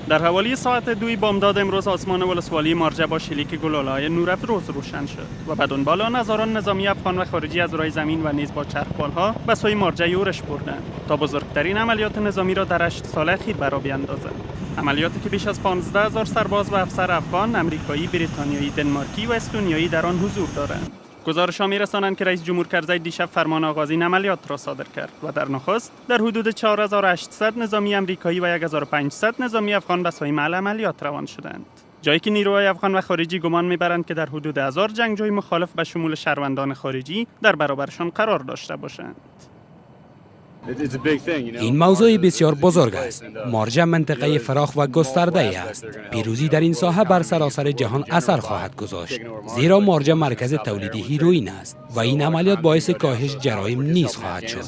در حوالی ساعت 2 بامداد امروز آسمان ولسوالی مارجه با شلیک گلوله‌های نورافروز روشن شد و به دنبال آن هزاران نظامی افغان و خارجی از روی زمین و نیز با چرخبال‌ها به سوی مارجه یورش بردند تا بزرگترین عملیات نظامی را در 8 سال اخیر برا بیندازند. عملیاتی که بیش از 15,000 سرباز و افسر افغان، آمریکایی، بریتانیایی، دنمارکی و استونیایی در آن حضور دارند. گزارش‌ها می‌رسانند که رئیس جمهور کرزی دیشب فرمان آغازین عملیات را صادر کرد و در نخست در حدود 4800 نظامی آمریکایی و 1500 نظامی افغان به سوی محل عملیات روان شدند. جایی که نیروهای افغان و خارجی گمان می‌برند که در حدود 1000 جنگجوی مخالف به شمول شهروندان خارجی در برابرشان قرار داشته باشند. این موضوع بسیار بزرگ است. مارجه منطقه فراخ و گسترده است. پیروزی در این ساحه بر سراسر جهان اثر خواهد گذاشت، زیرا مارجه مرکز تولید هیروئین است و این عملیات باعث کاهش جرایم نیز خواهد شد.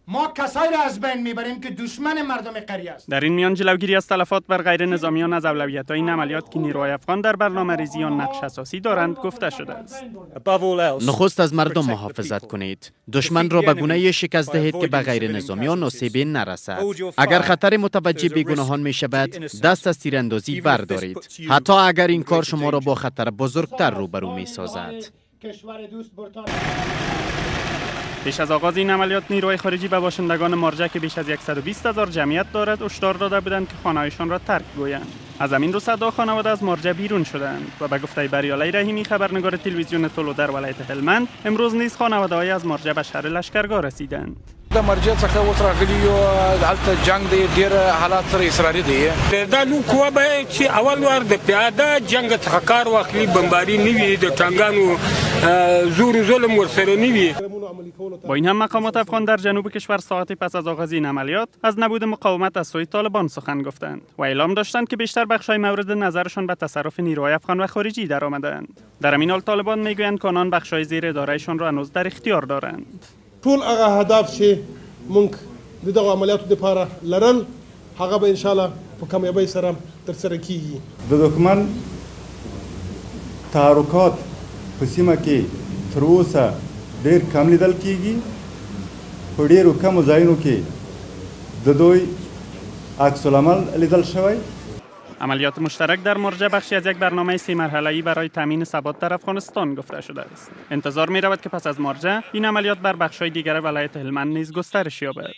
ما کسایی را از بین میبریم که دشمن مردم قریه است. در این میان جلوگیری از تلفات بر غیر نظامیان از اولویت‌های این عملیات که نیروهای افغان در برنامه‌ریزی آن نقش اساسی دارند گفته شده است. نخست از مردم محافظت کنید. دشمن را به گونه‌ای شکست دهید که به غیر نظامیان آسیبی نرسد. اگر خطر متوجه بیگناهان می شود، دست از تیراندازی بردارید، حتی اگر این کار شما را با خطر بزرگتر روبرو می سازد. پیش از آغاز این عملیات نیروهای خارجی به باشندگان مارجه که بیش از 120,000 جمعیت دارد هشدار داده بودند که خانه‌هایشان را ترک گویند. از همین رو صدها خانواده از مارجه بیرون شدند و به گفته بریالی رحیمی خبرنگار تلویزیون تولو در ولایت هلمند امروز نیز خانواده‌های از مارجه به شهر لشکرگاه رسیدند. د مرجع څخه اوس راغلي یو هلته جنگ دی، ډیر حالات سره اصراري دی. دا نو کوه به چې اول وار د پیاده جنگ څخه کار واخلي، بمباری نیوي، د ټانګانو زور و ظلم ورسره نیوي. با این هم مقامات افغان در جنوب کشور ساعتی پس از آغاز این عملیات از نبود مقاومت از سوی طالبان سخن گفتند و اعلام داشتند که بیشتر بخش‌های مورد نظرشان به تصرف نیروهای افغان و خارجی درآمدند. در همین حال طالبان میگویند که آنان بخش‌های زیر ادارهشان را هنوز در اختیار دارند. ټول هغه اهداف چې موږ د دغه عملیاتو لپاره لرل هغه به ان شاء الله په کامیابی سره ترسره کیږي. د دښمن تحرکات په سیمه کې تر اوسه ډېر کم لیدل کیږي. په ډېرو کمو ځایونو کې د دوی عکس العمل لیدل شوی. عملیات مشترک در مارجه بخشی از یک برنامه 3 مرحله‌ای برای تامین ثبات در افغانستان گفته شده است. انتظار می‌رود که پس از مارجه این عملیات بر بخش‌های دیگر ولایت هلمند نیز گسترش یابد.